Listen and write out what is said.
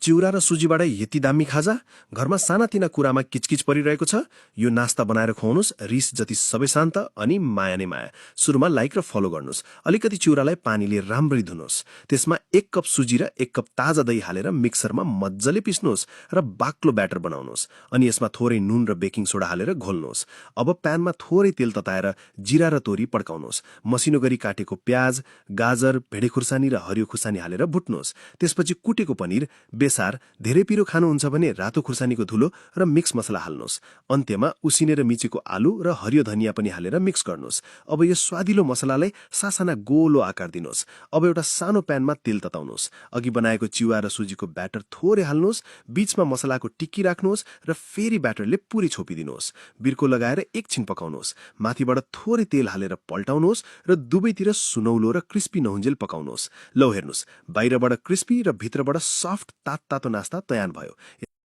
चिउरा र सुजीबाट यति दामी खाजा घरमा सानातिना कुरामा किचकिच परिरहेको छ। यो नास्ता बनाएर खुवाउनुस्, रिस जति सबै शान्त अनि माया नै माया। सुरुमा लाइक र फलो गर्नुस्। अलिकति चिउरालाई पानीले राम्ररी धुनुहोस्। त्यसमा 1 कप सुजी र 1 कप ताजा दही हालेर मिक्सरमा मज्जाले पिस्नुहोस् र बाक्लो ब्याटर बनाउनुहोस्। अनि यसमा थोरै नुन र बेकिङ सोडा हालेर घोल्नुहोस्। अब प्यानमा थोरै तेल तताएर जिरा र तोरी पड्काउनुहोस्। मसिनो गरी काटेको प्याज, गाजर, भेडे खुर्सानी र हरियो खुर्सानी हालेर भुट्नुहोस्। त्यसपछि कुटेको पनिर, बेसार, धेरै पिरो खानुहुन्छ भने रातो खुर्सानीको धुलो र मिक्स मसला हाल्नुहोस्। अन्त्यमा उसिनेर मिचेको आलु र हरियो धनिया पनि हालेर मिक्स गर्नुहोस्। अब यो स्वादिलो मसलालाई सासाना गोलो आकार दिनुहोस्। अब एउटा सानो प्यानमा तेल तताउनुहोस्। अघि बनाएको चिउरा र सुजीको ब्याटर थोरै हाल्नुहोस्। बीचमा मसलाको टिक्की राख्नुहोस् र फेरि ब्याटरले पुरै छोपिदिनुहोस्। बिर्को लगाएर एकछिन पकाउनुहोस्। माथिबाट थोरै तेल हालेर पल्टाउनुहोस् र दुवैतिर सुनौलो र क्रिस्पी नहुन्जेल पकाउनुहोस्। लौ हेर्नुहोस्, बाहिरबाट क्रिस्पी र भित्रबाट सफ्ट तातो नास्ता तयार भयो।